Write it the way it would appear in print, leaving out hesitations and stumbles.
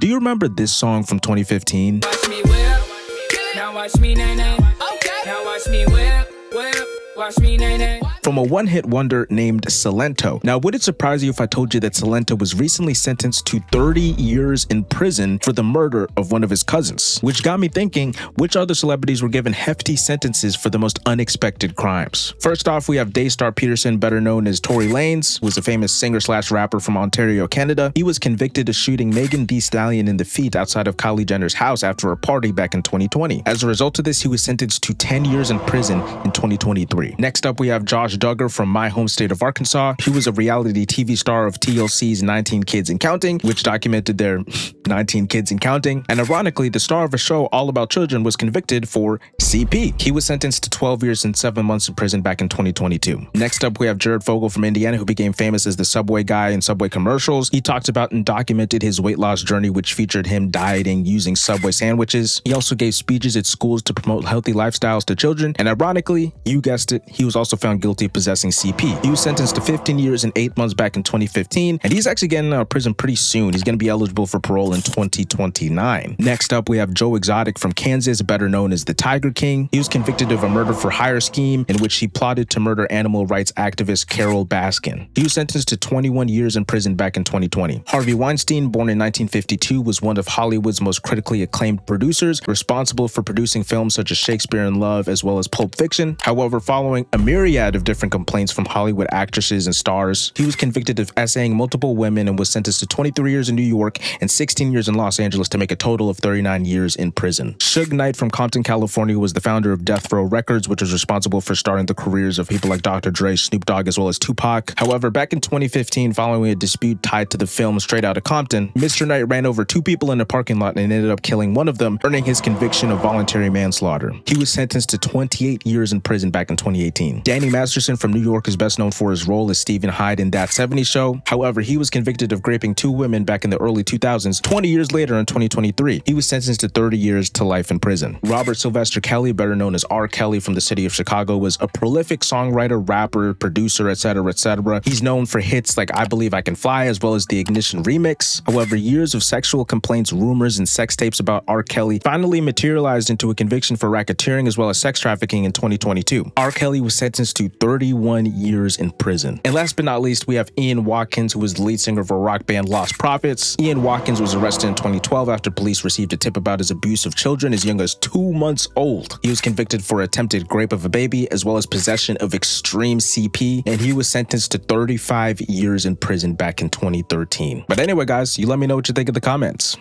Do you remember this song from 2015? Watch me whip, now watch me nay-nay. Okay. Now watch me whip, watch me nay-nay. From a one-hit wonder named Salento. Now, would it surprise you if I told you that Salento was recently sentenced to 30 years in prison for the murder of one of his cousins? Which got me thinking, which other celebrities were given hefty sentences for the most unexpected crimes? First off, we have Daystar Peterson, better known as Tory Lanez, who was a famous singer/rapper from Ontario, Canada. He was convicted of shooting Megan Thee Stallion in the feet outside of Kylie Jenner's house after a party back in 2020. As a result of this, he was sentenced to 10 years in prison in 2023. Next up, we have Josh Duggar from my home state of Arkansas. He was a reality TV star of TLC's 19 Kids and Counting, which documented their 19 Kids and Counting. And ironically, the star of a show all about children was convicted for CP. He was sentenced to 12 years and 7 months in prison back in 2022. Next up, we have Jared Fogle from Indiana, who became famous as the Subway guy in Subway commercials. He talked about and documented his weight loss journey, which featured him dieting using Subway sandwiches. He also gave speeches at schools to promote healthy lifestyles to children. And ironically, you guessed it, he was also found guilty of possessing CP. He was sentenced to 15 years and 8 months back in 2015, and he's actually getting out of prison pretty soon. He's going to be eligible for parole in 2029. Next up, we have Joe Exotic from Kansas, better known as the Tiger King. He was convicted of a murder for hire scheme in which he plotted to murder animal rights activist Carol Baskin. He was sentenced to 21 years in prison back in 2020. Harvey Weinstein, born in 1952, was one of Hollywood's most critically acclaimed producers, responsible for producing films such as Shakespeare in Love as well as Pulp Fiction. However, following a myriad of different complaints from Hollywood actresses and stars, he was convicted of essaying multiple women and was sentenced to 23 years in New York and 16 years in Los Angeles to make a total of 39 years in prison. Suge Knight from Compton, California was the founder of Death Row Records, which was responsible for starting the careers of people like Dr. Dre, Snoop Dogg, as well as Tupac. However, back in 2015, following a dispute tied to the film Straight Outta Compton, Mr. Knight ran over 2 people in a parking lot and ended up killing one of them, earning his conviction of voluntary manslaughter. He was sentenced to 28 years in prison back in 2018. Danny Masterson from New York is best known for his role as Stephen Hyde in That 70s Show. However, he was convicted of raping 2 women back in the early 2000s. 20 years later in 2023, he was sentenced to 30 years to life in prison. Robert Sylvester Kelly, better known as R. Kelly from the city of Chicago, was a prolific songwriter, rapper, producer, etc., etc. He's known for hits like I Believe I Can Fly as well as the Ignition remix. However, years of sexual complaints, rumors, and sex tapes about R. Kelly finally materialized into a conviction for racketeering as well as sex trafficking in 2022. R. Kelly was sentenced to 31 years in prison. And last but not least, we have Ian Watkins, who was the lead singer of a rock band Lost Prophets. Ian Watkins was arrested in 2012 after police received a tip about his abuse of children as young as 2 months old. He was convicted for attempted rape of a baby as well as possession of extreme CP, and he was sentenced to 35 years in prison back in 2013. But anyway, guys, you let me know what you think in the comments.